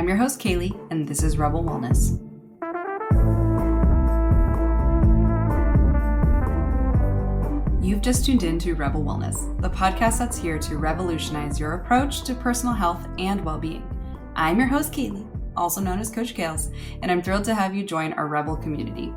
I'm your host, Kailes, and this is Rebel Wellness. You've just tuned in to Rebel Wellness, the podcast that's here to revolutionize your approach to personal health and well-being. I'm your host, Kailes, also known as Coach Kailes, and I'm thrilled to have you join our Rebel community.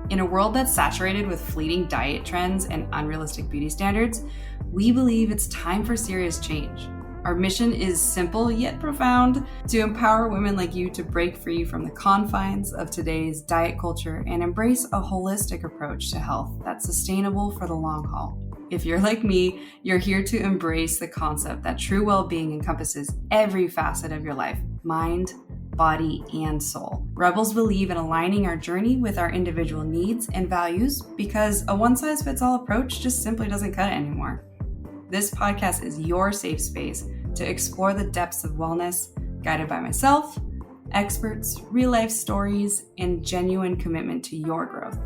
In a world that's saturated with fleeting diet trends and unrealistic beauty standards, we believe it's time for serious change. Our mission is simple yet profound: to empower women like you to break free from the confines of today's diet culture and embrace a holistic approach to health that's sustainable for the long haul. If you're like me, you're here to embrace the concept that true well-being encompasses every facet of your life: mind, body, and soul. Rebels believe in aligning our journey with our individual needs and values because a one-size-fits-all approach just simply doesn't cut it anymore. This podcast is your safe space to explore the depths of wellness, guided by myself, experts, real-life stories, and genuine commitment to your growth.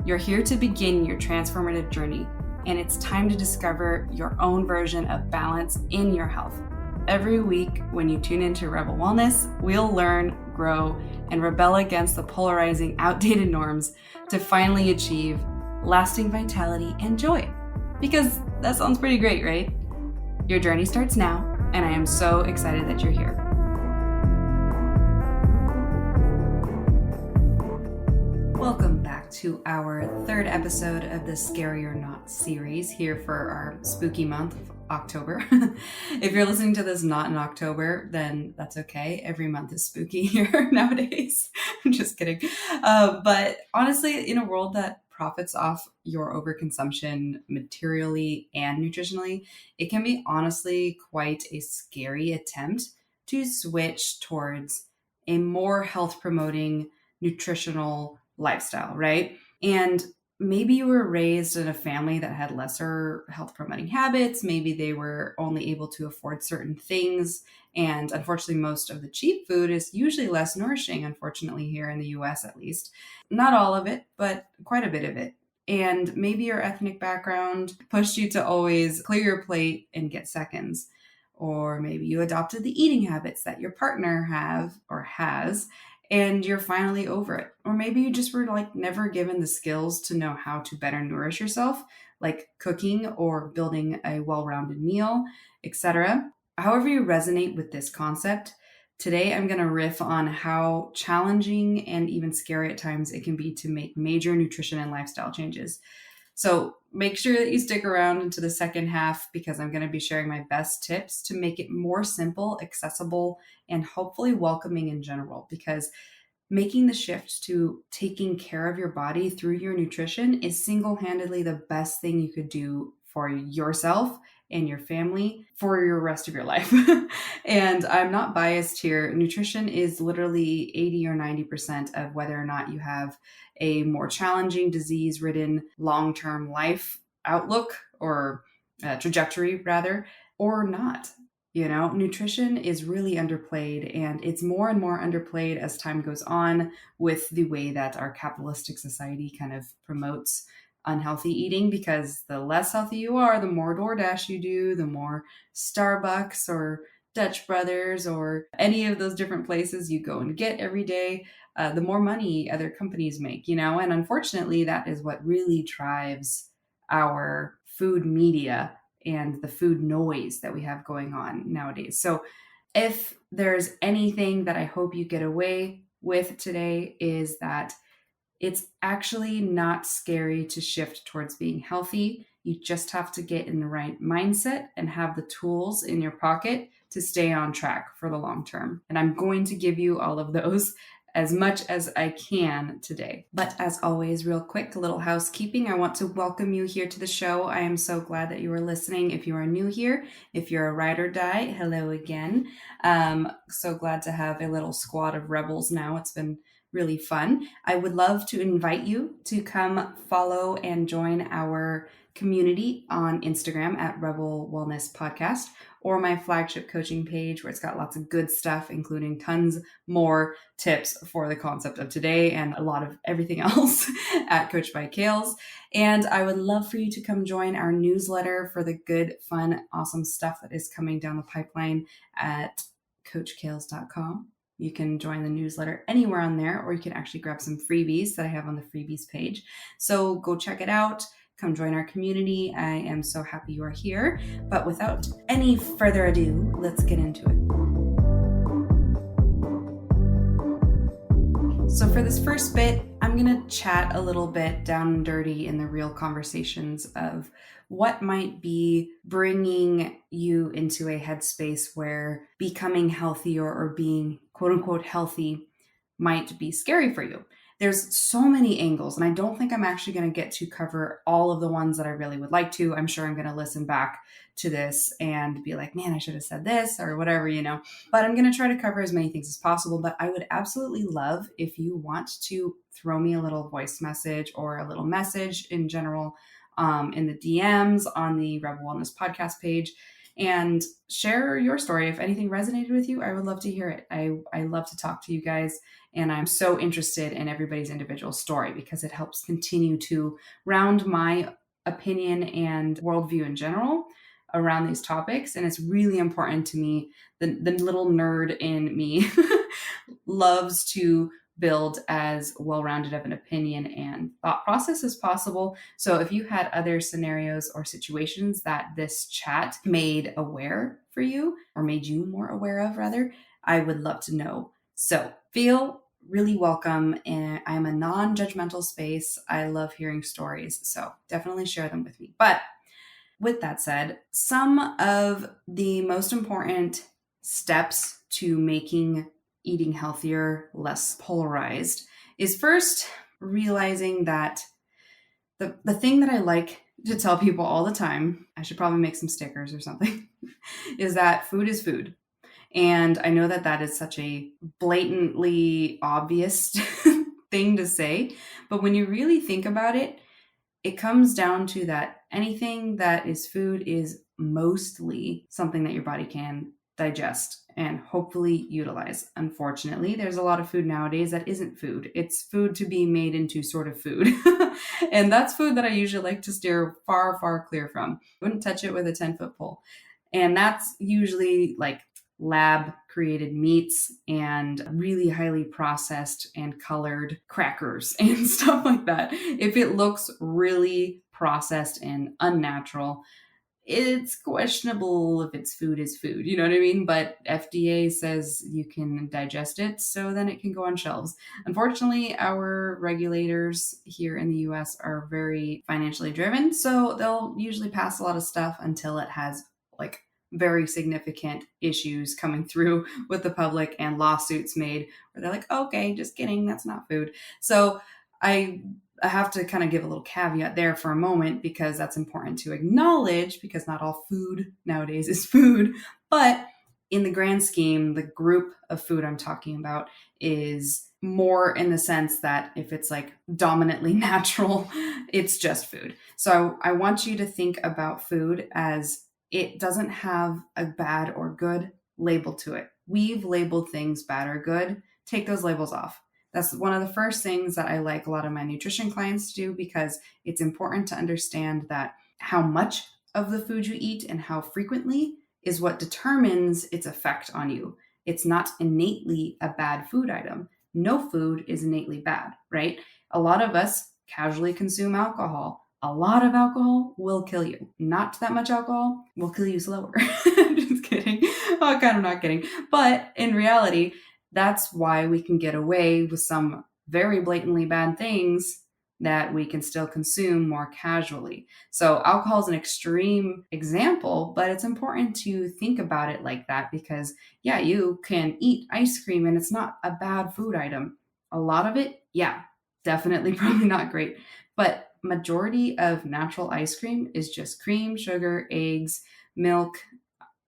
You're here to begin your transformative journey, and it's time to discover your own version of balance in your health. Every week, when you tune into Rebel Wellness, we'll learn, grow, and rebel against the polarizing, outdated norms to finally achieve lasting vitality and joy. Because that sounds pretty great, right? Your journey starts now, and I am so excited that you're here. Welcome back to our third episode of the Scary or Not series here for our spooky month of October. If you're listening to this not in October, then that's okay. Every month is spooky here nowadays. I'm just kidding. But honestly, in a world that profits off your overconsumption materially and nutritionally, it can be honestly quite a scary attempt to switch towards a more health promoting nutritional lifestyle, right? And maybe you were raised in a family that had lesser health promoting habits. Maybe they were only able to afford certain things. And unfortunately, most of the cheap food is usually less nourishing, unfortunately, here in the US at least. Not all of it, but quite a bit of it. And maybe your ethnic background pushed you to always clear your plate and get seconds. Or maybe you adopted the eating habits that your partner has, and you're finally over it. Or maybe you just were never given the skills to know how to better nourish yourself, like cooking or building a well-rounded meal, etc. However you resonate with this concept, today I'm going to riff on how challenging and even scary at times it can be to make major nutrition and lifestyle changes. So make sure that you stick around into the second half because I'm going to be sharing my best tips to make it more simple, accessible, and hopefully welcoming in general, because making the shift to taking care of your body through your nutrition is single-handedly the best thing you could do for yourself and your family for your rest of your life. And I'm not biased here. Nutrition is literally 80 or 90% of whether or not you have a more challenging disease-ridden long-term life outlook or trajectory rather, or not. You know, nutrition is really underplayed, and it's more and more underplayed as time goes on with the way that our capitalistic society kind of promotes unhealthy eating, because the less healthy you are, the more DoorDash you do, the more Starbucks or Dutch Brothers or any of those different places you go and get every day, the more money other companies make, you know? And unfortunately, that is what really drives our food media and the food noise that we have going on nowadays. So if there's anything that I hope you get away with today, is that it's actually not scary to shift towards being healthy. You just have to get in the right mindset and have the tools in your pocket to stay on track for the long term. And I'm going to give you all of those as much as I can today. But as always, real quick, a little housekeeping. I want to welcome you here to the show. I am so glad that you are listening. If you are new here, if you're a ride or die, hello again. So glad to have a little squad of rebels now. It's been really fun. I would love to invite you to come follow and join our community on Instagram at Rebel Wellness Podcast, or my flagship coaching page where it's got lots of good stuff, including tons more tips for the concept of today and a lot of everything else at Coach by Kailes. And I would love for you to come join our newsletter for the good, fun, awesome stuff that is coming down the pipeline at coachkailes.com. You can join the newsletter anywhere on there, or you can actually grab some freebies that I have on the freebies page. So go check it out. Come join our community. I am so happy you are here. But without any further ado, let's get into it. So for this first bit, I'm going to chat a little bit down and dirty in the real conversations of what might be bringing you into a headspace where becoming healthier or being quote unquote healthy might be scary for you. There's so many angles, and I don't think I'm actually going to get to cover all of the ones that I really would like to. I'm sure I'm going to listen back to this and be like, man, I should have said this or whatever, but I'm going to try to cover as many things as possible. But I would absolutely love if you want to throw me a little voice message or a little message in general in the DMs on the Rebel Wellness podcast page and share your story. If anything resonated with you, I would love to hear it. I love to talk to you guys. And I'm so interested in everybody's individual story because it helps continue to round my opinion and worldview in general around these topics. And it's really important to me. The little nerd in me loves to build as well-rounded of an opinion and thought process as possible. So if you had other scenarios or situations that this chat made aware for you, or made you more aware of rather, I would love to know. So feel really welcome, and I'm a non-judgmental space. I love hearing stories, so definitely share them with me. But with that said, some of the most important steps to making eating healthier less polarized is first realizing that the thing that I like to tell people all the time, I should probably make some stickers or something, is that food is food. And I know that is such a blatantly obvious thing to say, but when you really think about it, it comes down to that anything that is food is mostly something that your body can digest and hopefully utilize. Unfortunately, there's a lot of food nowadays that isn't food. It's food to be made into sort of food. And that's food that I usually like to steer far, far clear from. Wouldn't touch it with a 10-foot pole. And that's usually like lab created meats and really highly processed and colored crackers and stuff like that. If it looks really processed and unnatural, it's questionable if it's food is food, you know what I mean? But FDA says you can digest it, so then it can go on shelves. Unfortunately, our regulators here in the US are very financially driven, so they'll usually pass a lot of stuff until it has like very significant issues coming through with the public and lawsuits made where they're like, okay, just kidding, that's not food. So I have to kind of give a little caveat there for a moment because that's important to acknowledge, because not all food nowadays is food. But in the grand scheme, the group of food I'm talking about is more in the sense that if it's like dominantly natural, it's just food. So I want you to think about food as it doesn't have a bad or good label to it. We've labeled things bad or good. Take those labels off. That's one of the first things that I like a lot of my nutrition clients to do, because it's important to understand that how much of the food you eat and how frequently is what determines its effect on you. It's not innately a bad food item. No food is innately bad, right? A lot of us casually consume alcohol. A lot of alcohol will kill you. Not that much alcohol will kill you slower. Just kidding. Oh, kind of not kidding. But in reality, that's why we can get away with some very blatantly bad things that we can still consume more casually. So alcohol is an extreme example, but it's important to think about it like that because, yeah, you can eat ice cream and it's not a bad food item. A lot of it, yeah, definitely probably not great. But majority of natural ice cream is just cream, sugar, eggs, milk,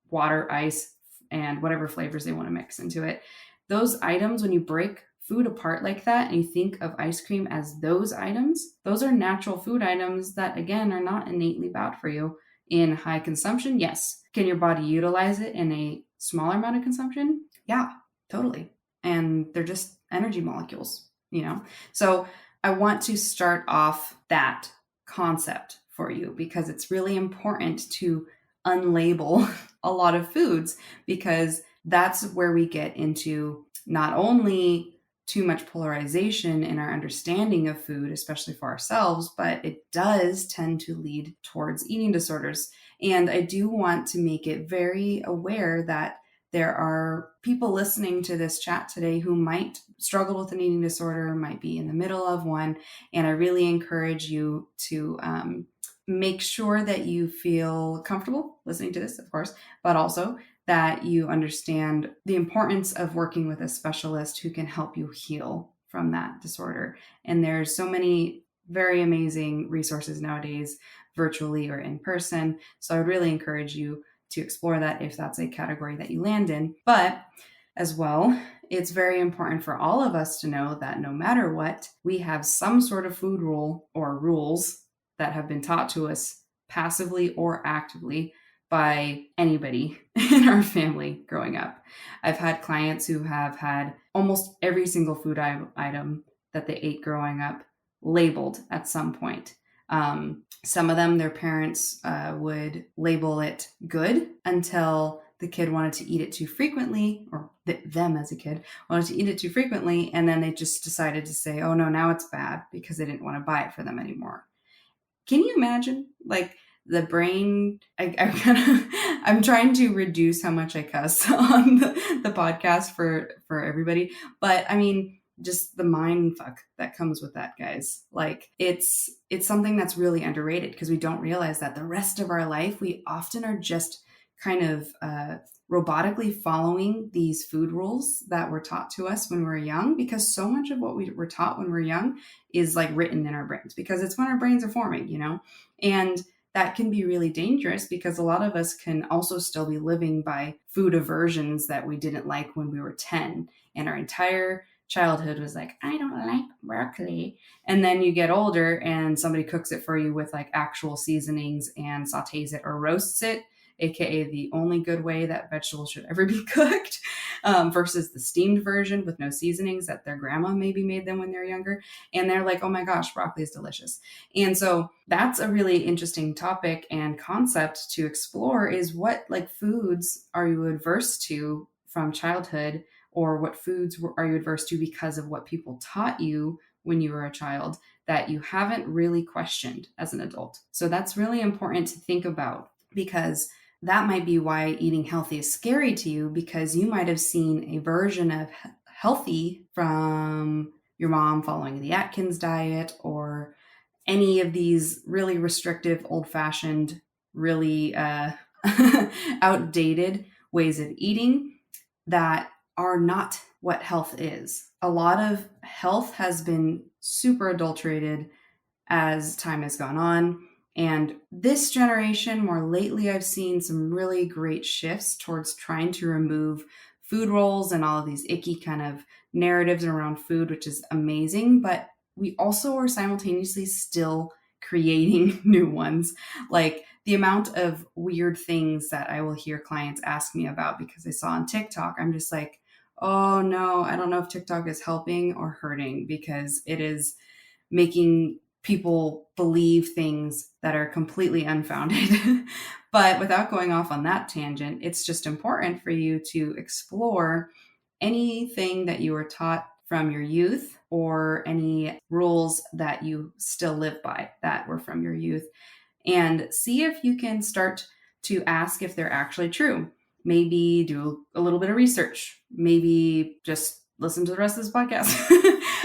water, ice, and whatever flavors they want to mix into it. Those items, when you break food apart like that and you think of ice cream as those items, those are natural food items that, again, are not innately bad for you. In high consumption, yes. Can your body utilize it in a smaller amount of consumption? Yeah, totally. And they're just energy molecules, So I want to start off that concept for you because it's really important to unlabel a lot of foods, because that's where we get into not only too much polarization in our understanding of food, especially for ourselves, but it does tend to lead towards eating disorders. And I do want to make it very aware that there are people listening to this chat today who might struggle with an eating disorder, might be in the middle of one. And I really encourage you to make sure that you feel comfortable listening to this, of course, but also that you understand the importance of working with a specialist who can help you heal from that disorder. And there's so many very amazing resources nowadays, virtually or in person. So I would really encourage you to explore that if that's a category that you land in. But as well, it's very important for all of us to know that no matter what, we have some sort of food rule or rules that have been taught to us passively or actively by anybody in our family growing up. I've had clients who have had almost every single food item that they ate growing up labeled at some point. Some of them, their parents would label it good until the kid wanted to eat it too frequently, or them as a kid wanted to eat it too frequently, and then they just decided to say, oh no, now it's bad, because they didn't want to buy it for them anymore. Can you imagine, like, the brain? I'm trying to reduce how much I cuss on the podcast for everybody, but I mean, just the mind fuck that comes with that, guys. Like, it's something that's really underrated, because we don't realize that the rest of our life we often are just kind of robotically following these food rules that were taught to us when we were young, because so much of what we were taught when we were young is like written in our brains, because it's when our brains are forming, and that can be really dangerous, because a lot of us can also still be living by food aversions that we didn't like when we were 10, and our entire childhood was like, I don't like broccoli. And then you get older and somebody cooks it for you with like actual seasonings and sautés it or roasts it, aka the only good way that vegetables should ever be cooked, versus the steamed version with no seasonings that their grandma maybe made them when they're younger. And they're like, oh my gosh, broccoli is delicious. And so that's a really interesting topic and concept to explore, is what like foods are you adverse to from childhood, or what foods are you adverse to because of what people taught you when you were a child that you haven't really questioned as an adult. So that's really important to think about, because that might be why eating healthy is scary to you, because you might have seen a version of healthy from your mom following the Atkins diet, or any of these really restrictive, old-fashioned, really outdated ways of eating that are not what health is. A lot of health has been super adulterated as time has gone on. And this generation, more lately, I've seen some really great shifts towards trying to remove food roles and all of these icky kind of narratives around food, which is amazing. But we also are simultaneously still creating new ones. Like the amount of weird things that I will hear clients ask me about because I saw on TikTok, I'm just like, oh no, I don't know if TikTok is helping or hurting, because it is making people believe things that are completely unfounded. But without going off on that tangent, it's just important for you to explore anything that you were taught from your youth, or any rules that you still live by that were from your youth, and see if you can start to ask if they're actually true. Maybe do a little bit of research. Maybe just listen to the rest of this podcast.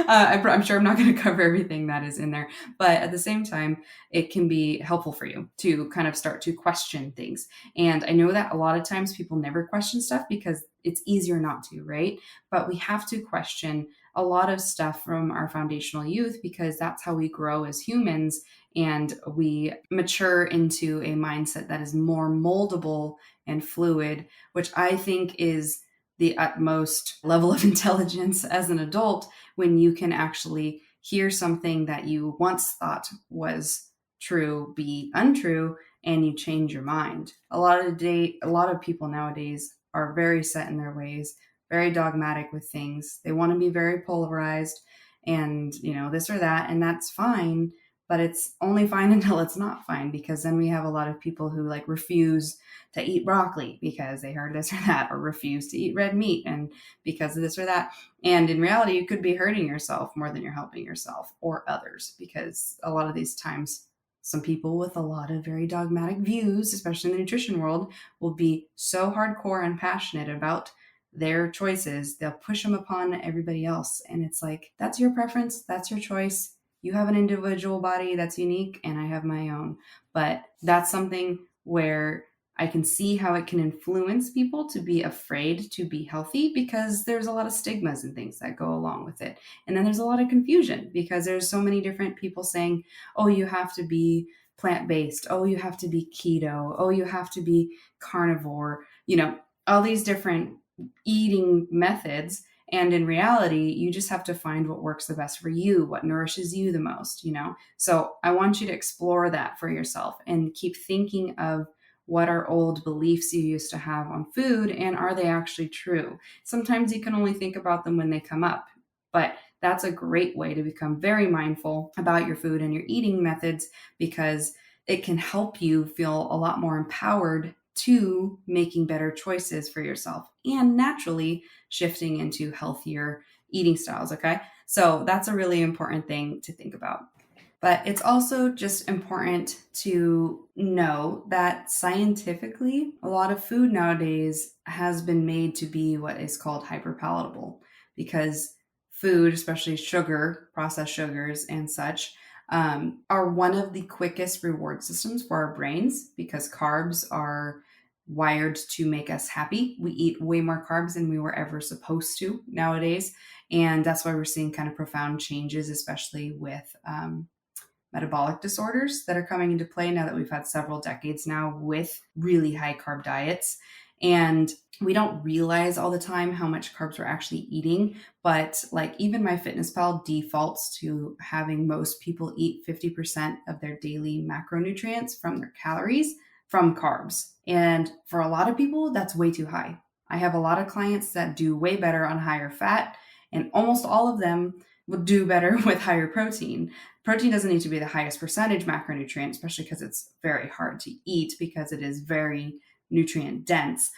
I'm sure I'm not going to cover everything that is in there, but at the same time, it can be helpful for you to kind of start to question things. And I know that a lot of times people never question stuff because it's easier not to, right? But we have to question a lot of stuff from our foundational youth, because that's how we grow as humans, and we mature into a mindset that is more moldable and fluid, which I think is the utmost level of intelligence as an adult, when you can actually hear something that you once thought was true be untrue, and you change your mind. A lot of people nowadays are very set in their ways, very dogmatic with things. They want to be very polarized and, this or that, and that's fine. but it's only fine until it's not fine, because then we have a lot of people who like refuse to eat broccoli because they heard this or that, or refuse to eat red meat and because of this or that. And in reality, you could be hurting yourself more than you're helping yourself or others, because a lot of these times, some people with a lot of very dogmatic views, especially in the nutrition world, will be so hardcore and passionate about their choices, they'll push them upon everybody else. And it's like, that's your preference, that's your choice. You have an individual body that's unique, and I have my own. But that's something where I can see how it can influence people to be afraid to be healthy, because there's a lot of stigmas and things that go along with it. And then there's a lot of confusion because there's so many different people saying, oh, you have to be plant-based. Oh, you have to be keto. Oh, you have to be carnivore. All these different eating methods. And in reality, you just have to find what works the best for you, what nourishes you the most. So I want you to explore that for yourself and keep thinking of what are old beliefs you used to have on food, and are they actually true? Sometimes you can only think about them when they come up, but that's a great way to become very mindful about your food and your eating methods, because it can help you feel a lot more empowered to making better choices for yourself and naturally shifting into healthier eating styles. Okay. So that's a really important thing to think about. But it's also just important to know that scientifically, a lot of food nowadays has been made to be what is called hyperpalatable, because food, especially sugar, processed sugars and such, are one of the quickest reward systems for our brains, because carbs are wired to make us happy. We eat way more carbs than we were ever supposed to nowadays. And that's why we're seeing kind of profound changes, especially with metabolic disorders that are coming into play now that we've had several decades now with really high carb diets. And we don't realize all the time how much carbs we're actually eating. But like even MyFitnessPal defaults to having most people eat 50% of their daily macronutrients from their calories from carbs. And for a lot of people, that's way too high. I have a lot of clients that do way better on higher fat, and almost all of them will do better with higher protein. Protein doesn't need to be the highest percentage macronutrient, especially because it's very hard to eat because it is very nutrient dense,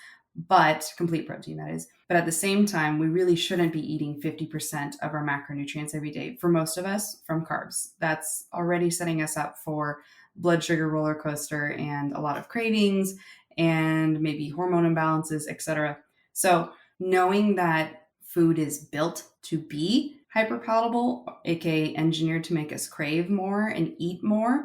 but complete protein, that is. But at the same time, we really shouldn't be eating 50% of our macronutrients every day. For most of us, from carbs. That's already setting us up for blood sugar roller coaster and a lot of cravings and maybe hormone imbalances, etc. So knowing that food is built to be hyperpalatable, aka engineered to make us crave more and eat more,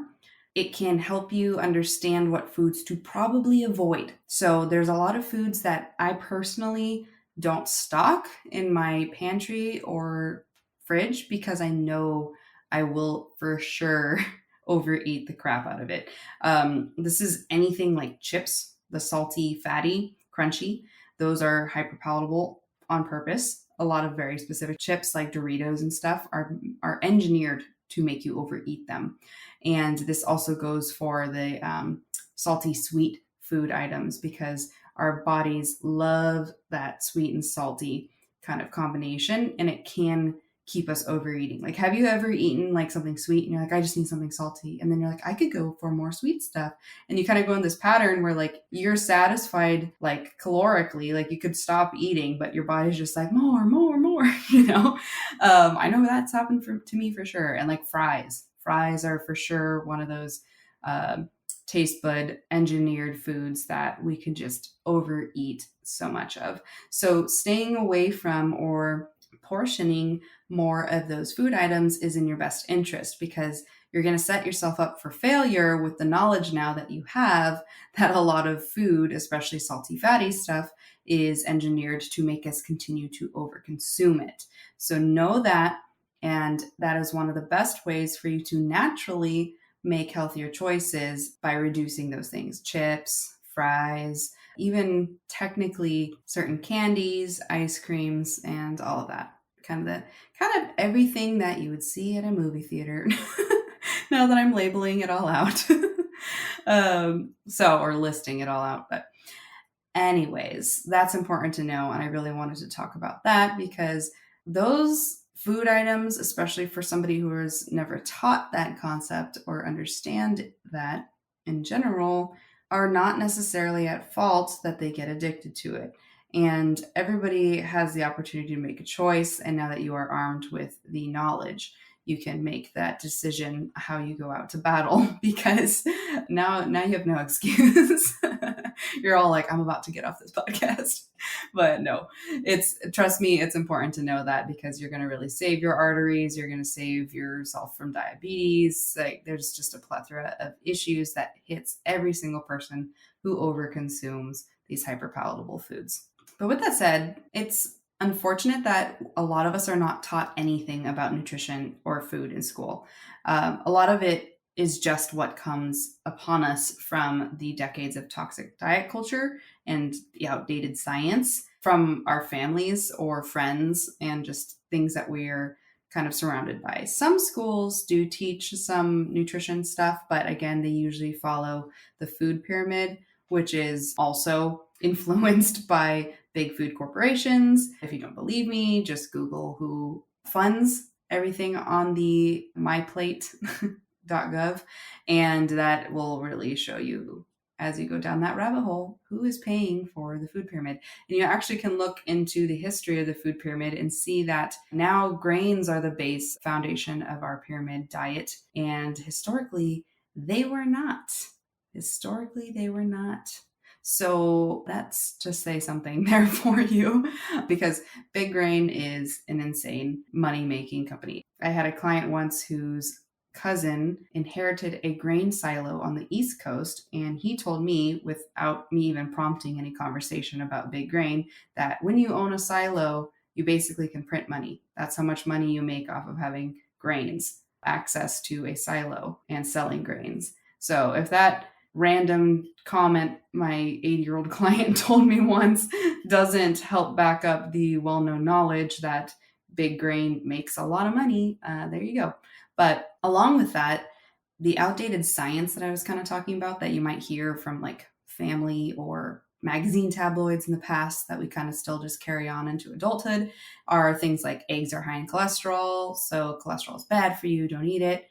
it can help you understand what foods to probably avoid. So there's a lot of foods that I personally don't stock in my pantry or fridge because I know I will for sure overeat the crap out of it. This is anything like chips, the salty, fatty, crunchy. Those are hyperpalatable on purpose. A lot of very specific chips like Doritos and stuff are engineered to make you overeat them. And this also goes for the salty, sweet food items, because our bodies love that sweet and salty kind of combination, and it can keep us overeating. Like, have you ever eaten like something sweet and you're like, I just need something salty? And then you're like, I could go for more sweet stuff. And you kind of go in this pattern where like you're satisfied, like calorically, like you could stop eating, but your body's just like more, I know that's happened to me for sure. And like fries are for sure one of those taste bud engineered foods that we can just overeat so much of. So staying away from or portioning more of those food items is in your best interest, because you're going to set yourself up for failure with the knowledge now that you have that a lot of food, especially salty, fatty stuff, is engineered to make us continue to overconsume it. So know that, and that is one of the best ways for you to naturally make healthier choices by reducing those things: chips, fries, even technically certain candies, ice creams, and all of that. Kind of everything that you would see at a movie theater. Now that I'm labeling it all out. Or listing it all out. But anyways, that's important to know. And I really wanted to talk about that because those Food items, especially for somebody who has never taught that concept or understand that in general, are not necessarily at fault that they get addicted to it. And everybody has the opportunity to make a choice. And now that you are armed with the knowledge, you can make that decision how you go out to battle because now you have no excuse. You're all like, I'm about to get off this podcast. But no, trust me, it's important to know that because you're going to really save your arteries. You're going to save yourself from diabetes. Like there's just a plethora of issues that hits every single person who overconsumes these hyperpalatable foods. But with that said, it's unfortunate that a lot of us are not taught anything about nutrition or food in school. A lot of it is just what comes upon us from the decades of toxic diet culture and the outdated science from our families or friends and just things that we're kind of surrounded by. Some schools do teach some nutrition stuff, but again, they usually follow the food pyramid, which is also influenced by big food corporations. If you don't believe me, just Google who funds everything on the myplate.gov, and that will really show you as you go down that rabbit hole who is paying for the food pyramid. And you actually can look into the history of the food pyramid and see that now grains are the base foundation of our pyramid diet, and historically they were not. Historically, they were not. So that's to say something there for you because Big Grain is an insane money-making company. I had a client once whose cousin inherited a grain silo on the East Coast, and he told me, without me even prompting any conversation about Big Grain, that when you own a silo, you basically can print money. That's how much money you make off of having grains, access to a silo and selling grains. So if that random comment my 80-year-old client told me once doesn't help back up the well-known knowledge that Big Grain makes a lot of money, there you go. But along with that, the outdated science that I was kind of talking about that you might hear from like family or magazine tabloids in the past that we kind of still just carry on into adulthood are things like eggs are high in cholesterol, so cholesterol is bad for you, don't eat it.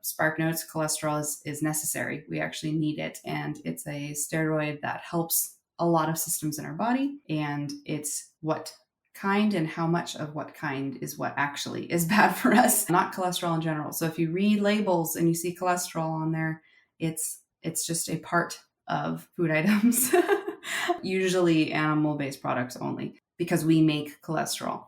Spark notes, cholesterol is necessary. We actually need it. And it's a steroid that helps a lot of systems in our body. And it's what kind and how much of what kind is what actually is bad for us, not cholesterol in general. So if you read labels and you see cholesterol on there, it's just a part of food items, usually animal-based products only, because we make cholesterol.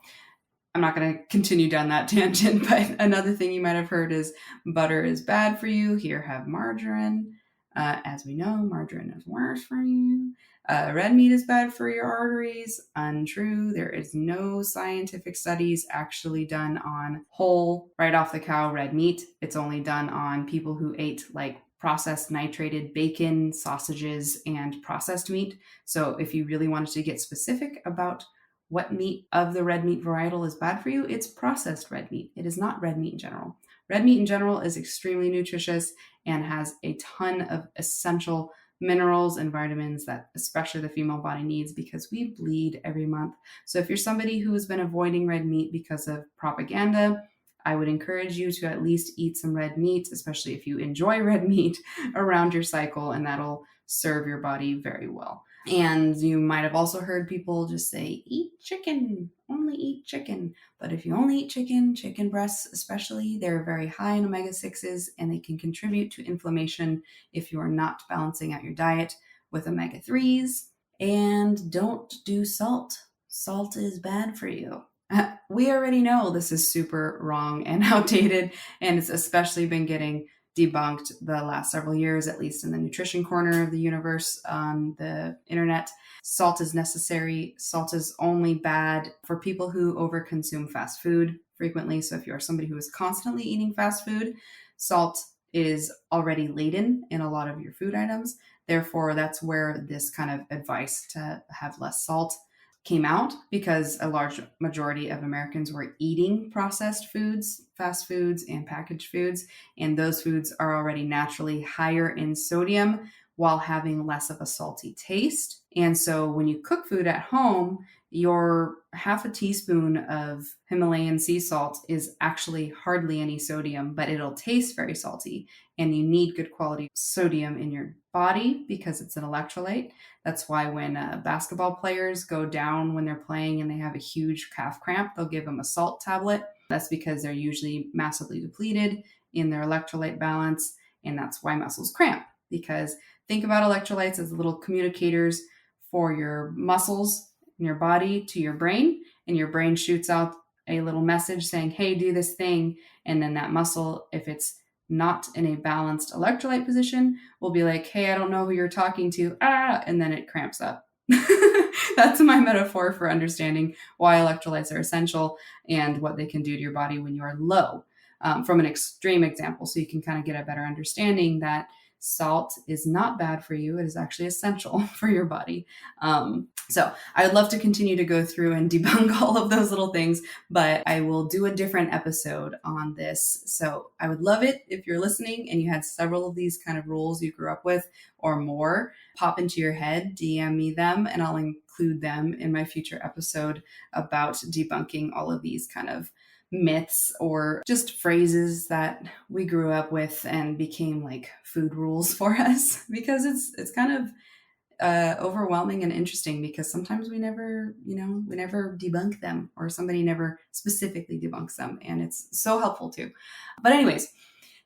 I'm not going to continue down that tangent, but another thing you might have heard is butter is bad for you. Here, have margarine. As we know, margarine is worse for you. Red meat is bad for your arteries. Untrue. There is no scientific studies actually done on whole, right off the cow red meat. It's only done on people who ate like processed nitrated bacon, sausages, and processed meat. So if you really wanted to get specific about what meat of the red meat varietal is bad for you, it's processed red meat. It is not red meat in general. Red meat in general is extremely nutritious and has a ton of essential minerals and vitamins that especially the female body needs because we bleed every month. So if you're somebody who has been avoiding red meat because of propaganda, I would encourage you to at least eat some red meat, especially if you enjoy red meat around your cycle, and that'll serve your body very well. And you might have also heard people just say, eat chicken, only eat chicken. But if you only eat chicken breasts especially, they're very high in omega-6s and they can contribute to inflammation if you are not balancing out your diet with omega-3s. And don't do salt. Salt is bad for you. We already know this is super wrong and outdated, and it's especially been getting debunked the last several years, at least in the nutrition corner of the universe on the internet. Salt is necessary. Salt is only bad for people who overconsume fast food frequently. So if you are somebody who is constantly eating fast food, salt is already laden in a lot of your food items. Therefore, that's where this kind of advice to have less salt came out, because a large majority of Americans were eating processed foods, fast foods, and packaged foods. And those foods are already naturally higher in sodium while having less of a salty taste. And so when you cook food at home, your half a teaspoon of Himalayan sea salt is actually hardly any sodium, but it'll taste very salty. And you need good quality sodium in your body because it's an electrolyte. That's why when basketball players go down when they're playing and they have a huge calf cramp, they'll give them a salt tablet. That's because they're usually massively depleted in their electrolyte balance. And that's why muscles cramp. Because think about electrolytes as little communicators for your muscles in your body to your brain, and your brain shoots out a little message saying, hey, do this thing. And then that muscle, if it's not in a balanced electrolyte position, will be like, hey, I don't know who you're talking to. And then it cramps up. That's my metaphor for understanding why electrolytes are essential and what they can do to your body when you are low. From an extreme example, so you can kind of get a better understanding that salt is not bad for you. It is actually essential for your body. So I would love to continue to go through and debunk all of those little things, but I will do a different episode on this. So I would love it if you're listening and you had several of these kind of rules you grew up with or more, pop into your head, DM me them, and I'll include them in my future episode about debunking all of these kind of myths or just phrases that we grew up with and became like food rules for us, because it's kind of overwhelming and interesting, because sometimes we never debunk them, or somebody never specifically debunks them, and it's so helpful too. But anyways,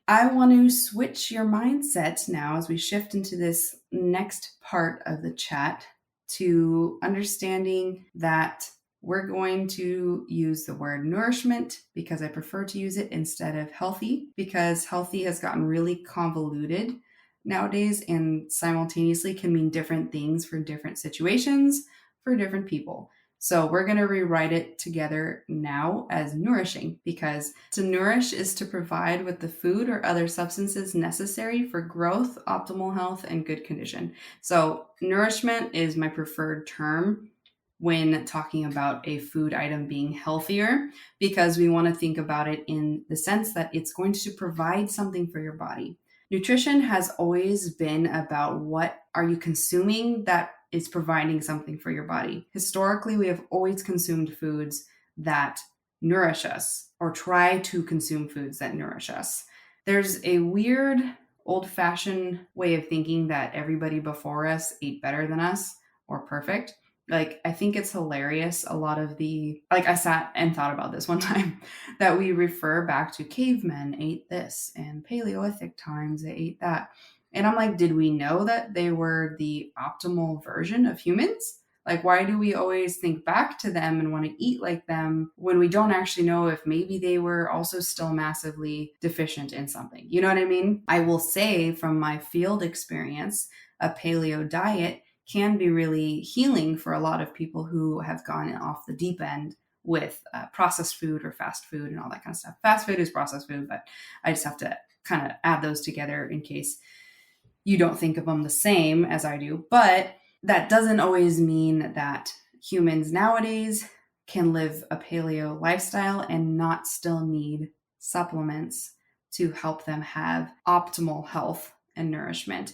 I want to switch your mindset now as we shift into this next part of the chat to understanding that we're going to use the word nourishment because I prefer to use it instead of healthy, because healthy has gotten really convoluted nowadays and simultaneously can mean different things for different situations for different people. So we're going to rewrite it together now as nourishing, because to nourish is to provide with the food or other substances necessary for growth, optimal health, and good condition. So nourishment is my preferred term when talking about a food item being healthier, because we want to think about it in the sense that it's going to provide something for your body. Nutrition has always been about what are you consuming that is providing something for your body. Historically, we have always consumed foods that nourish us, or try to consume foods that nourish us. There's a weird old-fashioned way of thinking that everybody before us ate better than us or perfect. Like, I think it's hilarious. A lot of I sat and thought about this one time, that we refer back to cavemen ate this and Paleolithic times they ate that. And I'm like, did we know that they were the optimal version of humans? Like, why do we always think back to them and want to eat like them when we don't actually know if maybe they were also still massively deficient in something? You know what I mean? I will say from my field experience, a paleo diet can be really healing for a lot of people who have gone off the deep end with processed food or fast food and all that kind of stuff. Fast food is processed food, but I just have to kind of add those together in case you don't think of them the same as I do. But that doesn't always mean that humans nowadays can live a paleo lifestyle and not still need supplements to help them have optimal health and nourishment.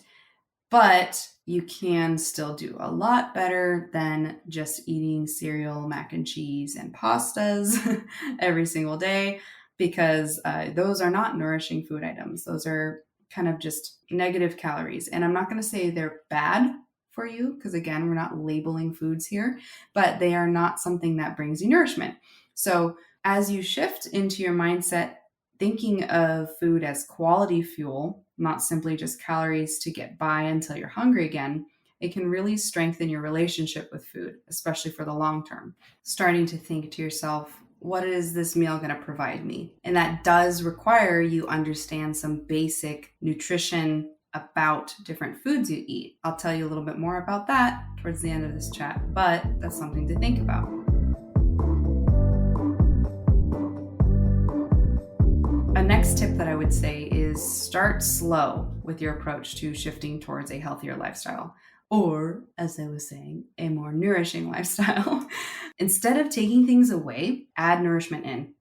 But you can still do a lot better than just eating cereal, mac and cheese, and pastas every single day, because those are not nourishing food items. Those are kind of just negative calories. And I'm not going to say they're bad for you, because again, we're not labeling foods here, but they are not something that brings you nourishment. So as you shift into your mindset, thinking of food as quality fuel, not simply just calories to get by until you're hungry again, it can really strengthen your relationship with food, especially for the long term. Starting to think to yourself, what is this meal going to provide me? And that does require you understand some basic nutrition about different foods you eat. I'll tell you a little bit more about that towards the end of this chat, but that's something to think about. A next tip that I would say is start slow with your approach to shifting towards a healthier lifestyle, or, as I was saying, a more nourishing lifestyle. Instead of taking things away, add nourishment in.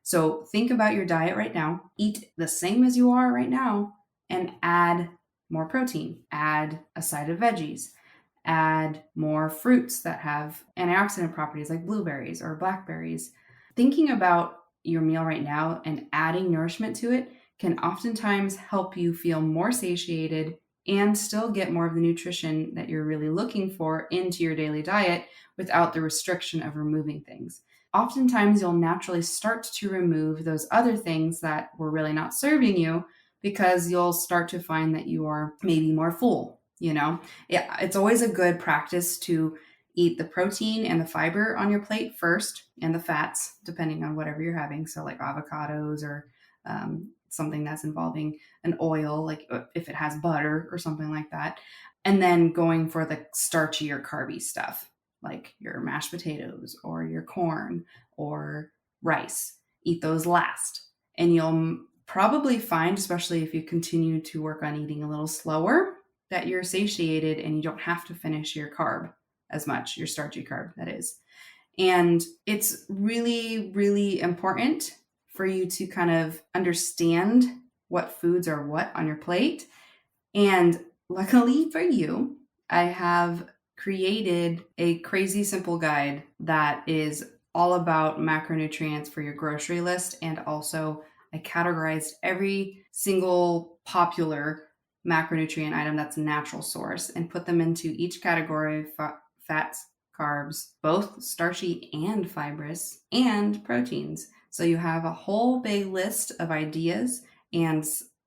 So think about your diet right now, eat the same as you are right now, and add more protein, add a side of veggies, Add more fruits that have antioxidant properties like blueberries or blackberries. Thinking about your meal right now and adding nourishment to it can oftentimes help you feel more satiated and still get more of the nutrition that you're really looking for into your daily diet without the restriction of removing things. Oftentimes, you'll naturally start to remove those other things that were really not serving you because you'll start to find that you are maybe more full. Yeah, it's always a good practice to eat the protein and the fiber on your plate first, and the fats, depending on whatever you're having. So, like avocados or something that's involving an oil, like if it has butter or something like that. And then going for the starchy or carby stuff, like your mashed potatoes or your corn or rice. Eat those last. And you'll probably find, especially if you continue to work on eating a little slower, that you're satiated and you don't have to finish your carb as much, your starchy carb, that is. And it's really, really important for you to kind of understand what foods are what on your plate. And luckily for you, I have created a crazy simple guide that is all about macronutrients for your grocery list. And also, I categorized every single popular macronutrient item that's a natural source and put them into each category: fats, carbs, both starchy and fibrous, and proteins. So you have a whole big list of ideas and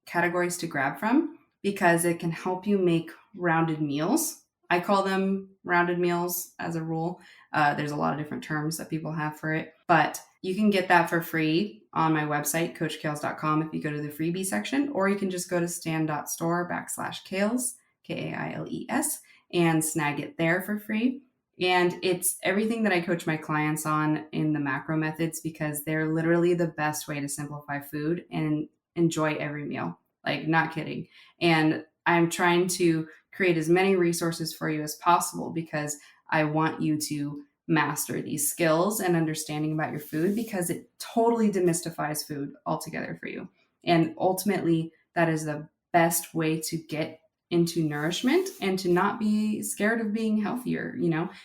categories to grab from, because it can help you make rounded meals. I call them rounded meals as a rule. There's a lot of different terms that people have for it, but you can get that for free on my website, coachkailes.com, if you go to the freebie section, or you can just go to stan.store/Kailes, Kailes, and snag it there for free. And it's everything that I coach my clients on in the macro methods, because they're literally the best way to simplify food and enjoy every meal. Like, not kidding. And I'm trying to create as many resources for you as possible, because I want you to master these skills and understanding about your food, because it totally demystifies food altogether for you. And ultimately, that is the best way to get into nourishment and to not be scared of being healthier,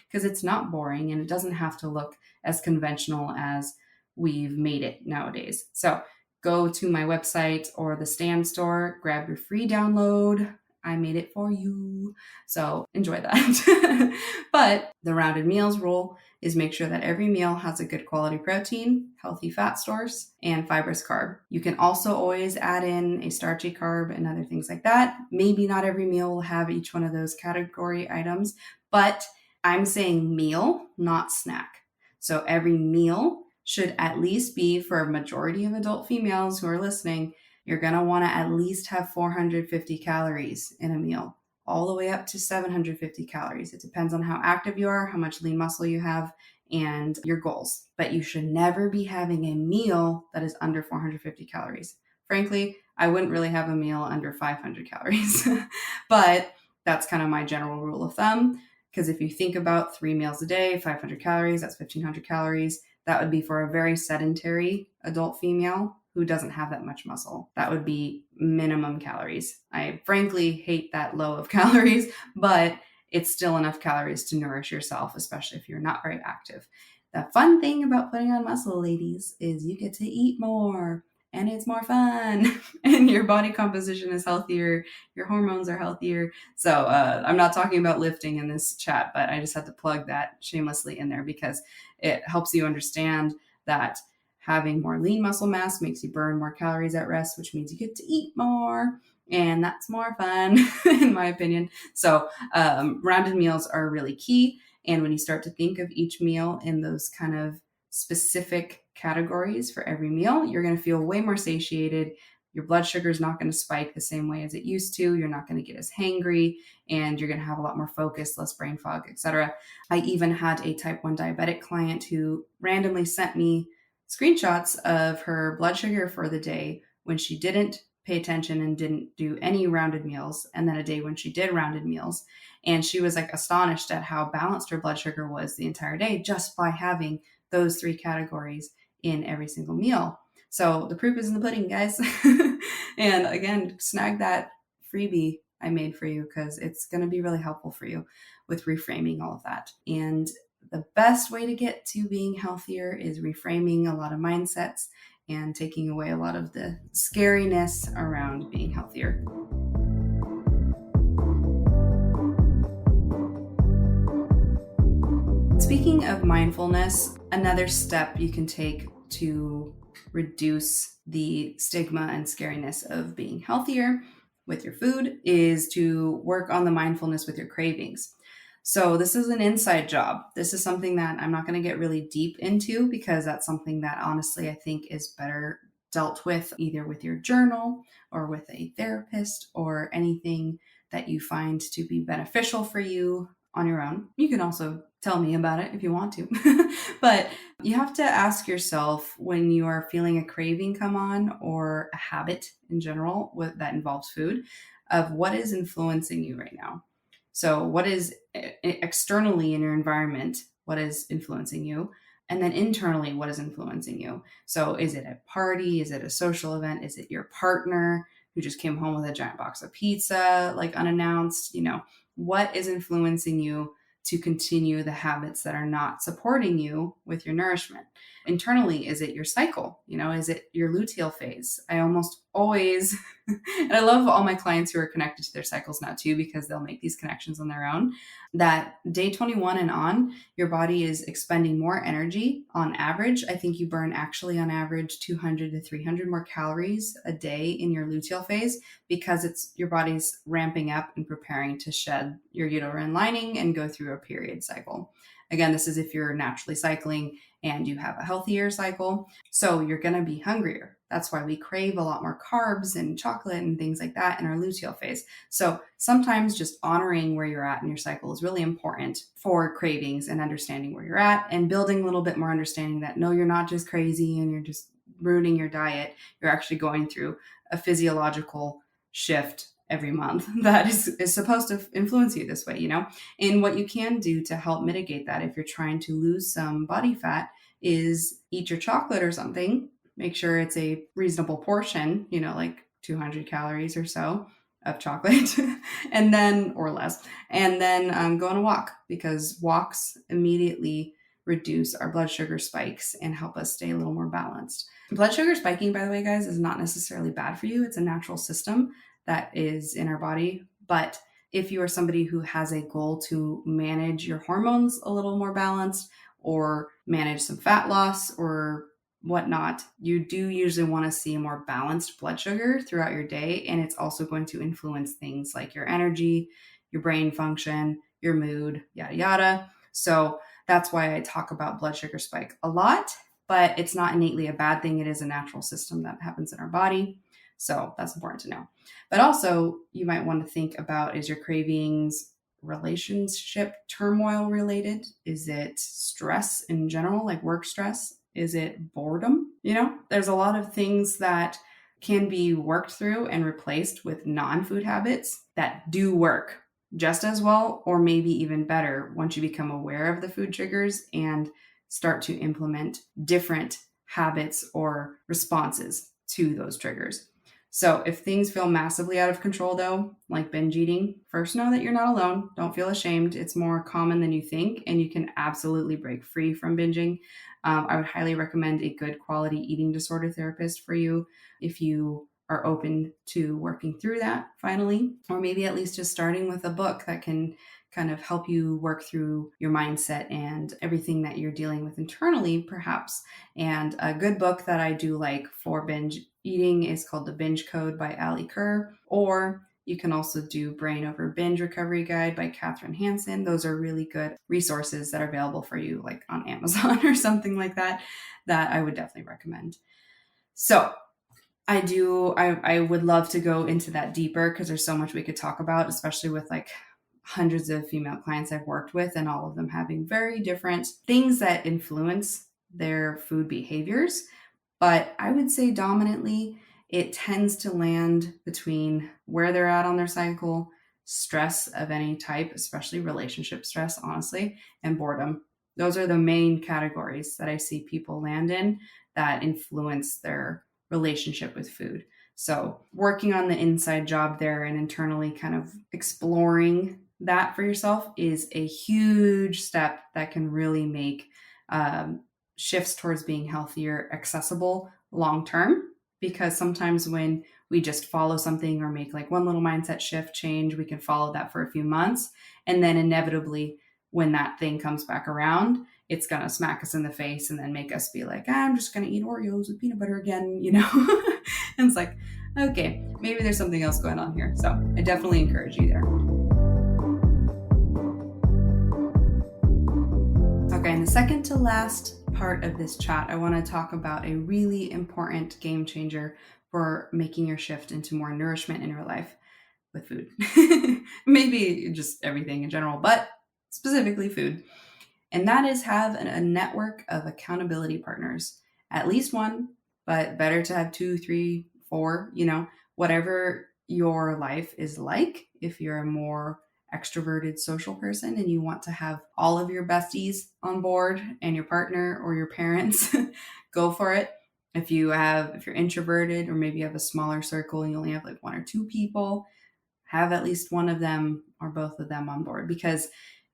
because it's not boring and it doesn't have to look as conventional as we've made it nowadays. So go to my website or the Stan store, grab your free download. I made it for you. So enjoy that. But the rounded meals rule is make sure that every meal has a good quality protein, healthy fat source, and fibrous carb. You can also always add in a starchy carb and other things like that. Maybe not every meal will have each one of those category items, but I'm saying meal, not snack. So every meal should at least be, for a majority of adult females who are listening, you're going to want to at least have 450 calories in a meal, all the way up to 750 calories. It depends on how active you are, how much lean muscle you have, and your goals. But you should never be having a meal that is under 450 calories. Frankly, I wouldn't really have a meal under 500 calories, but that's kind of my general rule of thumb. Because if you think about 3 meals a day, 500 calories, that's 1,500 calories. That would be for a very sedentary adult female who doesn't have that much muscle. That would be minimum calories. I frankly hate that low of calories, but it's still enough calories to nourish yourself, especially if you're not very active. The fun thing about putting on muscle, ladies, is you get to eat more and it's more fun and your body composition is healthier. Your hormones are healthier. So I'm not talking about lifting in this chat, but I just had to plug that shamelessly in there, because it helps you understand that having more lean muscle mass makes you burn more calories at rest, which means you get to eat more. And that's more fun, in my opinion. So rounded meals are really key. And when you start to think of each meal in those kind of specific categories for every meal, you're going to feel way more satiated. Your blood sugar is not going to spike the same way as it used to. You're not going to get as hangry, and you're going to have a lot more focus, less brain fog, etc. I even had a type 1 diabetic client who randomly sent me screenshots of her blood sugar for the day when she didn't pay attention and didn't do any rounded meals, and then a day when she did rounded meals. And she was like astonished at how balanced her blood sugar was the entire day just by having those 3 categories in every single meal. So the proof is in the pudding, guys. And again, snag that freebie I made for you because it's going to be really helpful for you with reframing all of that. And the best way to get to being healthier is reframing a lot of mindsets and taking away a lot of the scariness around being healthier. Speaking of mindfulness, another step you can take to reduce the stigma and scariness of being healthier with your food is to work on the mindfulness with your cravings. So this is an inside job. This is something that I'm not going to get really deep into because that's something that honestly I think is better dealt with either with your journal or with a therapist or anything that you find to be beneficial for you on your own. You can also tell me about it if you want to. But you have to ask yourself when you are feeling a craving come on or a habit in general that involves food of what is influencing you right now. So what is externally in your environment, what is influencing you? And then internally, what is influencing you? So is it a party? Is it a social event? Is it your partner who just came home with a giant box of pizza, like unannounced? What is influencing you to continue the habits that are not supporting you with your nourishment? Internally, is it your cycle? Is it your luteal phase? I almost always, and I love all my clients who are connected to their cycles now too, because they'll make these connections on their own, that day 21 and on, your body is expending more energy on average. I think you burn actually on average 200 to 300 more calories a day in your luteal phase because it's your body's ramping up and preparing to shed your uterine lining and go through a period cycle. Again, this is if you're naturally cycling and you have a healthier cycle. So you're going to be hungrier. That's why we crave a lot more carbs and chocolate and things like that in our luteal phase. So sometimes just honoring where you're at in your cycle is really important for cravings and understanding where you're at and building a little bit more understanding that no, you're not just crazy and you're just ruining your diet. You're actually going through a physiological shift every month that is supposed to influence you this way, And what you can do to help mitigate that if you're trying to lose some body fat is eat your chocolate or something. Make sure it's a reasonable portion, like 200 calories or so of chocolate and then, or less, and then go on a walk because walks immediately reduce our blood sugar spikes and help us stay a little more balanced. Blood sugar spiking, by the way, guys, is not necessarily bad for you. It's a natural system that is in our body. But if you are somebody who has a goal to manage your hormones a little more balanced or manage some fat loss or whatnot, you do usually want to see a more balanced blood sugar throughout your day. And it's also going to influence things like your energy, your brain function, your mood, yada, yada. So that's why I talk about blood sugar spike a lot, but it's not innately a bad thing. It is a natural system that happens in our body. So that's important to know. But also you might want to think about, is your cravings relationship turmoil related? Is it stress in general, like work stress? Is it boredom? There's a lot of things that can be worked through and replaced with non-food habits that do work just as well, or maybe even better once you become aware of the food triggers and start to implement different habits or responses to those triggers. So if things feel massively out of control though, like binge eating, first know that you're not alone. Don't feel ashamed. It's more common than you think, and you can absolutely break free from binging. I would highly recommend a good quality eating disorder therapist for you if you are open to working through that finally, or maybe at least just starting with a book that can kind of help you work through your mindset and everything that you're dealing with internally, perhaps. And a good book that I do like for binge eating is called The Binge Code by Ali Kerr, or you can also do Brain Over Binge Recovery Guide by Katherine Hansen. Those are really good resources that are available for you, like on Amazon or something like that, that I would definitely recommend. So I would love to go into that deeper because there's so much we could talk about, especially with like hundreds of female clients I've worked with and all of them having very different things that influence their food behaviors. But I would say dominantly, it tends to land between where they're at on their cycle, stress of any type, especially relationship stress, honestly, and boredom. Those are the main categories that I see people land in that influence their relationship with food. So working on the inside job there and internally kind of exploring that for yourself is a huge step that can really make shifts towards being healthier accessible long term. Because sometimes when we just follow something or make like one little mindset shift change, we can follow that for a few months. And then inevitably, when that thing comes back around, it's going to smack us in the face and then make us be like, I'm just going to eat Oreos with peanut butter again, you know? And it's like, okay, maybe there's something else going on here. So I definitely encourage you there. Okay, in the second to last part of this chat, I want to talk about a really important game changer for making your shift into more nourishment in your life with food. Maybe just everything in general, but specifically food. And that is have a network of accountability partners. At least one, but better to have 2, 3, 4, whatever your life is like. If you're a more extroverted social person and you want to have all of your besties on board and your partner or your parents, go for it. If you're introverted or maybe you have a smaller circle and you only have like 1 or 2 people, have at least one of them or both of them on board, because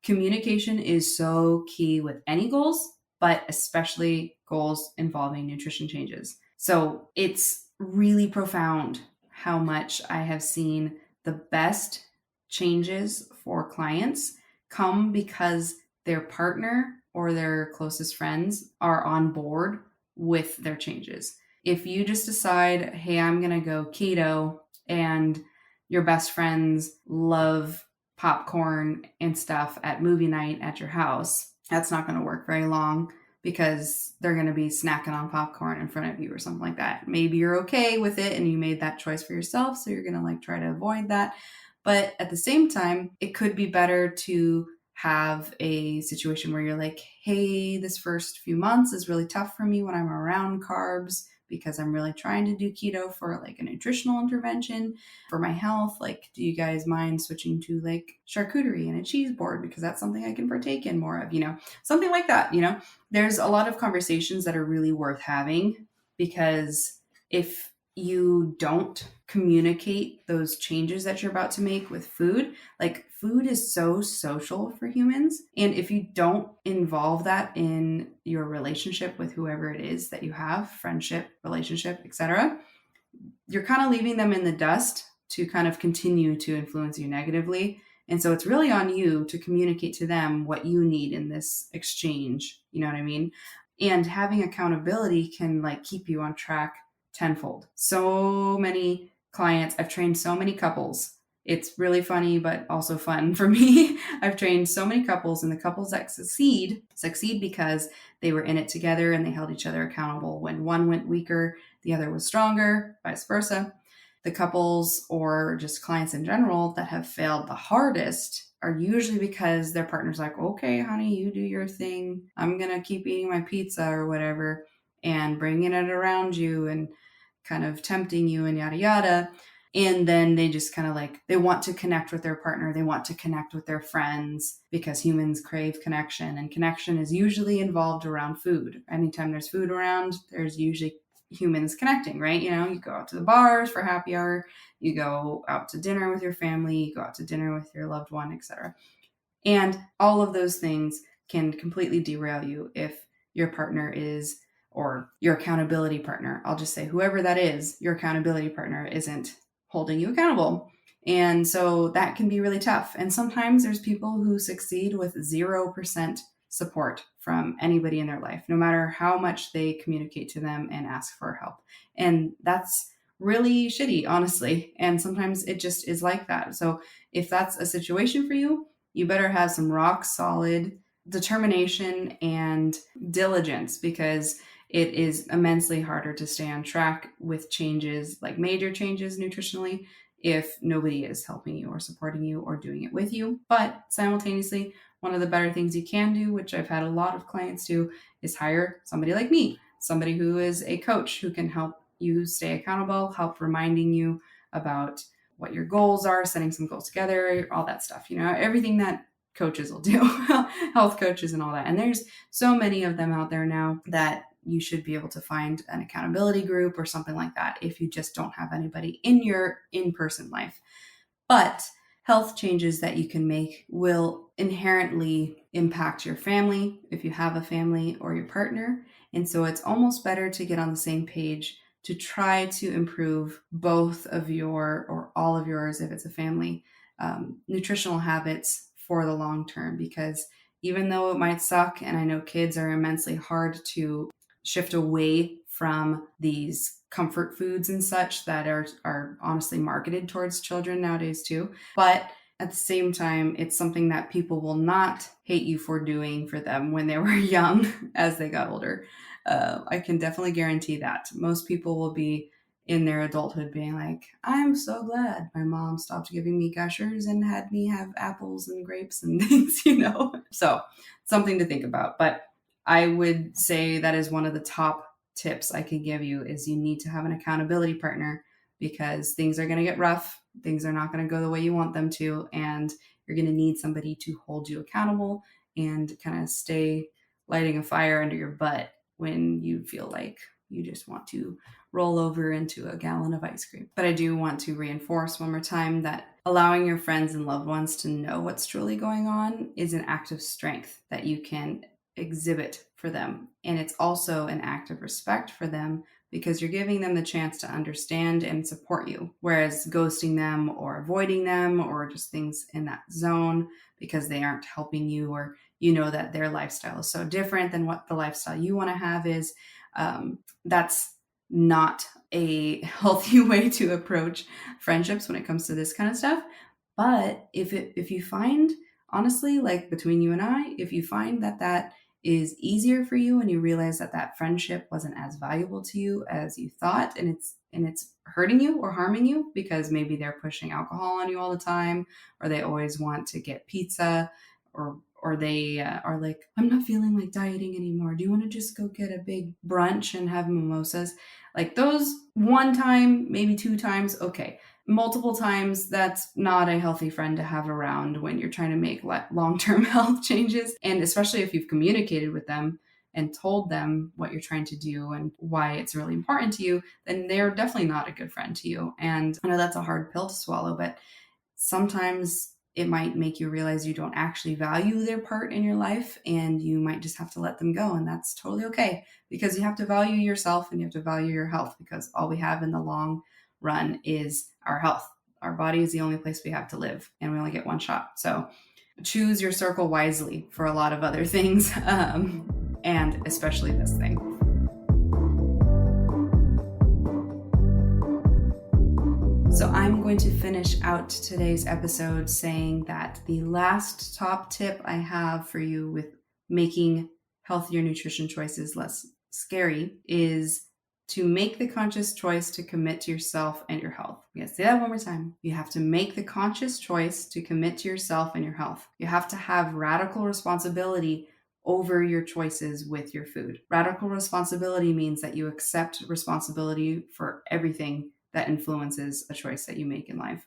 communication is so key with any goals, but especially goals involving nutrition changes. So it's really profound how much I have seen the best changes for clients come because their partner or their closest friends are on board with their changes. If you just decide, hey, I'm going to go keto, and your best friends love popcorn and stuff at movie night at your house, that's not going to work very long, because they're going to be snacking on popcorn in front of you or something like that. Maybe you're okay with it and you made that choice for yourself, so you're going to like try to avoid that. But at the same time, it could be better to have a situation where you're like, hey, this first few months is really tough for me when I'm around carbs, because I'm really trying to do keto for like a nutritional intervention for my health. Like, do you guys mind switching to like charcuterie and a cheese board, because that's something I can partake in more of, something like that. There's a lot of conversations that are really worth having, because if you don't communicate those changes that you're about to make with food, like food is so social for humans. And if you don't involve that in your relationship with whoever it is that you have, friendship, relationship, etc., you're kind of leaving them in the dust to kind of continue to influence you negatively. And so it's really on you to communicate to them what you need in this exchange. You know what I mean? And having accountability can like keep you on track tenfold. So many clients, I've trained so many couples. It's really funny, but also fun for me. I've trained so many couples, and the couples that succeed because they were in it together and they held each other accountable. When one went weaker, the other was stronger, vice versa. The couples or just clients in general that have failed the hardest are usually because their partner's like, okay, honey, you do your thing. I'm going to keep eating my pizza or whatever, and bringing it around you and kind of tempting you and yada, yada. And then they just kind of like, they want to connect with their partner. They want to connect with their friends, because humans crave connection, and connection is usually involved around food. Anytime there's food around, there's usually humans connecting, right? You go out to the bars for happy hour, you go out to dinner with your family, you go out to dinner with your loved one, etc. And all of those things can completely derail you if your partner is, or your accountability partner, I'll just say whoever that is, your accountability partner isn't holding you accountable. And so that can be really tough. And sometimes there's people who succeed with 0% support from anybody in their life, no matter how much they communicate to them and ask for help. And that's really shitty, honestly. And sometimes it just is like that. So if that's a situation for you, you better have some rock solid determination and diligence, because it is immensely harder to stay on track with changes, like major changes nutritionally, if nobody is helping you or supporting you or doing it with you. But simultaneously, one of the better things you can do, which I've had a lot of clients do, is hire somebody like me, somebody who is a coach who can help you stay accountable, help reminding you about what your goals are, setting some goals together, all that stuff, everything that coaches will do, health coaches and all that. And there's so many of them out there now that you should be able to find an accountability group or something like that if you just don't have anybody in your in-person life. But health changes that you can make will inherently impact your family if you have a family or your partner. And so it's almost better to get on the same page to try to improve both of your, or all of yours if it's a family, nutritional habits for the long term. Because even though it might suck, and I know kids are immensely hard to shift away from these comfort foods and such that are honestly marketed towards children nowadays too. But at the same time, it's something that people will not hate you for doing for them when they were young as they got older. I can definitely guarantee that. Most people will be in their adulthood being like, I'm so glad my mom stopped giving me gushers and had me have apples and grapes and things, So something to think about. But I would say that is one of the top tips I can give you is you need to have an accountability partner, because things are going to get rough. Things are not going to go the way you want them to. And you're going to need somebody to hold you accountable and kind of stay lighting a fire under your butt when you feel like you just want to roll over into a gallon of ice cream. But I do want to reinforce one more time that allowing your friends and loved ones to know what's truly going on is an act of strength that you can exhibit for them. And it's also an act of respect for them, because you're giving them the chance to understand and support you. Whereas ghosting them or avoiding them or just things in that zone because they aren't helping you, or you know that their lifestyle is so different than what the lifestyle you want to have is, that's not a healthy way to approach friendships when it comes to this kind of stuff. But if you find, honestly, like between you and I, if you find that is easier for you and you realize that friendship wasn't as valuable to you as you thought, and it's hurting you or harming you because maybe they're pushing alcohol on you all the time, or they always want to get pizza, or they are like, I'm not feeling like dieting anymore. Do you want to just go get a big brunch and have mimosas? Like those one time, maybe two times, okay. Multiple times, that's not a healthy friend to have around when you're trying to make long-term health changes. And especially if you've communicated with them and told them what you're trying to do and why it's really important to you, then they're definitely not a good friend to you. And I know that's a hard pill to swallow, but sometimes it might make you realize you don't actually value their part in your life, and you might just have to let them go. And that's totally okay, because you have to value yourself and you have to value your health, because all we have in the long run is our health. Our body is the only place we have to live, and we only get one shot. So choose your circle wisely for a lot of other things, and especially this thing. So I'm going to finish out today's episode saying that the last top tip I have for you with making healthier nutrition choices less scary is to make the conscious choice to commit to yourself and your health. I'm going to say that one more time. You have to make the conscious choice to commit to yourself and your health. You have to have radical responsibility over your choices with your food. Radical responsibility means that you accept responsibility for everything that influences a choice that you make in life.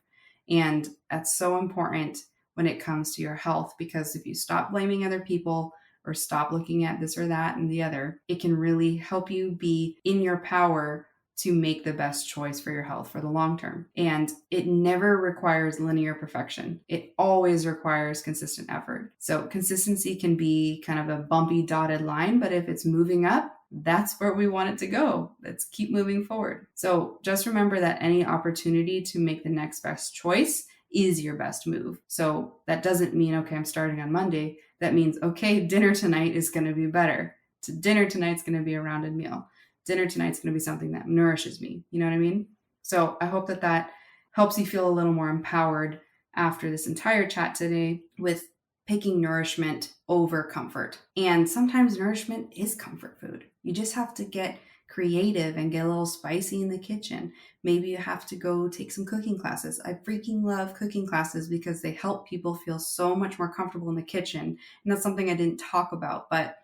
And that's so important when it comes to your health, because if you stop blaming other people or stop looking at this or that and the other, it can really help you be in your power to make the best choice for your health for the long term. And it never requires linear perfection. It always requires consistent effort. So consistency can be kind of a bumpy dotted line, but if it's moving up, that's where we want it to go. Let's keep moving forward. So just remember that any opportunity to make the next best choice is your best move. So that doesn't mean, okay, I'm starting on Monday. That means, okay, dinner tonight is going to be better. Dinner tonight's going to be a rounded meal. Dinner tonight's going to be something that nourishes me. You know what I mean? So I hope that helps you feel a little more empowered after this entire chat today with picking nourishment over comfort. And sometimes nourishment is comfort food. You just have to get creative and get a little spicy in the kitchen. Maybe you have to go take some cooking classes. I freaking love cooking classes because they help people feel so much more comfortable in the kitchen. And that's something I didn't talk about, but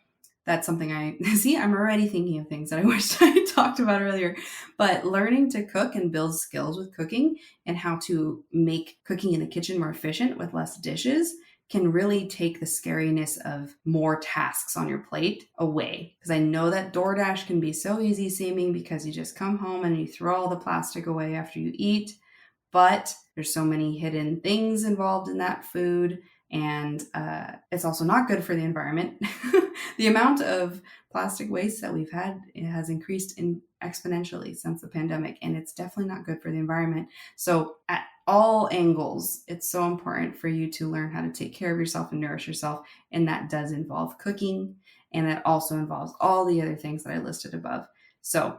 that's something I'm already thinking of things that I wish I talked about earlier. But learning to cook and build skills with cooking and how to make cooking in the kitchen more efficient with less dishes can really take the scariness of more tasks on your plate away. Because I know that DoorDash can be so easy seeming because you just come home and you throw all the plastic away after you eat. But there's so many hidden things involved in that food, and it's also not good for the environment. The amount of plastic waste that we've had has increased exponentially since the pandemic, and it's definitely not good for the environment. So at all angles, it's so important for you to learn how to take care of yourself and nourish yourself, and that does involve cooking, and that also involves all the other things that I listed above. So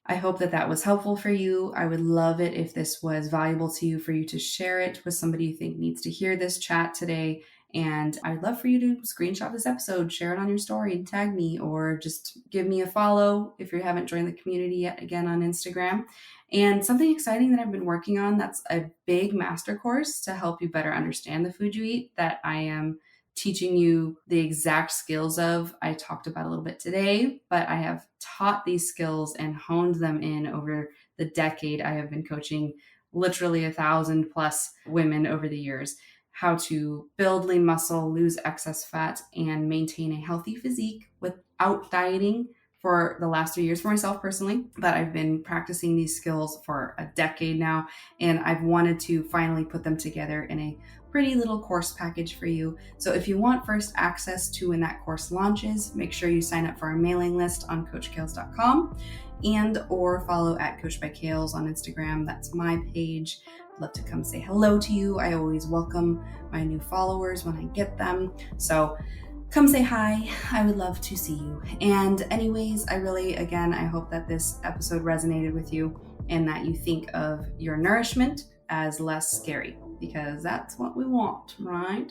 I hope that was helpful for you. I would love it if this was valuable to you, for you to share it with somebody you think needs to hear this chat today. And I'd love for you to screenshot this episode, share it on your story, and tag me, or just give me a follow if you haven't joined the community yet, again, on Instagram. And something exciting that I've been working on, that's a big master course to help you better understand the food you eat, that I am teaching you the exact skills of. I talked about a little bit today, but I have taught these skills and honed them in over the decade. I have been coaching literally 1,000+ women over the years, how to build lean muscle, lose excess fat, and maintain a healthy physique without dieting for the last 3 years for myself personally. But I've been practicing these skills for a decade now, and I've wanted to finally put them together in a pretty little course package for you. So if you want first access to when that course launches, make sure you sign up for our mailing list on coachkailes.com, and or follow at Coach by Kailes on Instagram. That's my page. I'd love to come say hello to you. I always welcome my new followers when I get them. So come say hi. I would love to see you. And anyways, I hope that this episode resonated with you, and that you think of your nourishment as less scary, because that's what we want, right?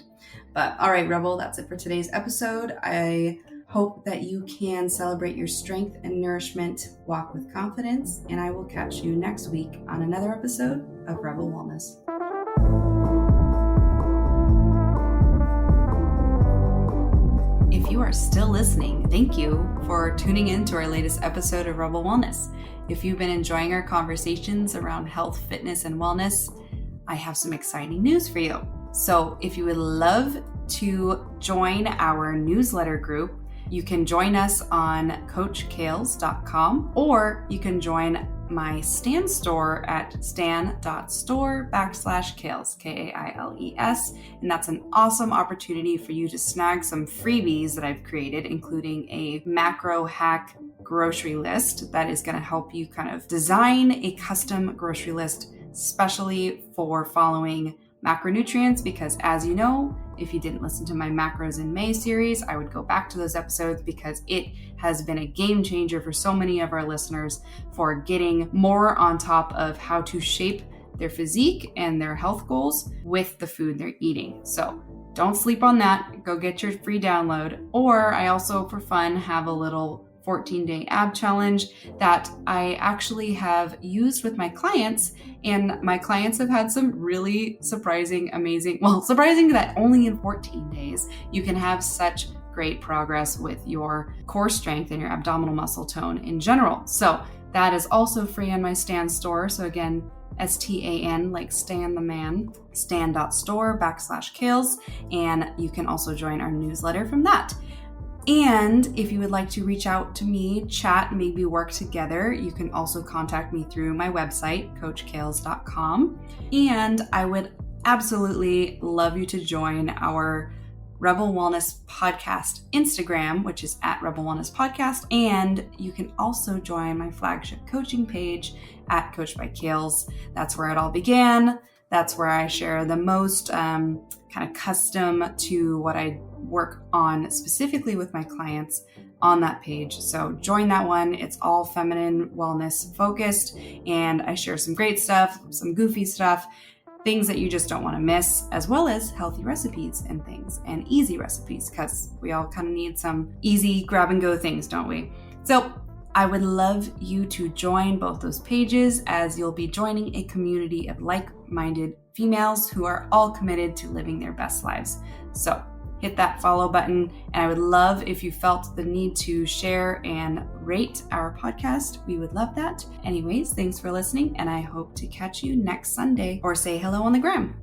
But all right, Rebel, that's it for today's episode. I hope that you can celebrate your strength and nourishment, walk with confidence, and I will catch you next week on another episode of Rebel Wellness. If you are still listening, thank you for tuning in to our latest episode of Rebel Wellness. If you've been enjoying our conversations around health, fitness, and wellness, I have some exciting news for you. So if you would love to join our newsletter group, you can join us on coachkailes.com, or you can join my Stan store at stan.store/Kailes, Kailes. And that's an awesome opportunity for you to snag some freebies that I've created, including a macro hack grocery list that is going to help you kind of design a custom grocery list, especially for following macronutrients, because as you know, if you didn't listen to my Macros in May series, I would go back to those episodes, because it has been a game changer for so many of our listeners for getting more on top of how to shape their physique and their health goals with the food they're eating. So don't sleep on that. Go get your free download. Or I also, for fun, have a little 14-day ab challenge that I actually have used with my clients, and my clients have had some really surprising that only in 14 days you can have such great progress with your core strength and your abdominal muscle tone in general. So that is also free on my Stan store. So again, STAN, like Stan the man, stan.store/Kailes, and you can also join our newsletter from that. And if you would like to reach out to me, chat, maybe work together, you can also contact me through my website, coachkailes.com. And I would absolutely love you to join our Rebel Wellness Podcast Instagram, which is at Rebel Wellness Podcast. And you can also join my flagship coaching page at Coach by Kailes. That's where it all began. That's where I share the most kind of custom to what I work on specifically with my clients on that page. So join that one. It's all feminine wellness focused, and I share some great stuff, some goofy stuff, things that you just don't want to miss, as well as healthy recipes and things, and easy recipes, because we all kind of need some easy grab and go things, don't we? So I would love you to join both those pages, as you'll be joining a community of like-minded females who are all committed to living their best lives. So hit that follow button, and I would love if you felt the need to share and rate our podcast. We would love that. Anyways, thanks for listening, and I hope to catch you next Sunday, or say hello on the gram.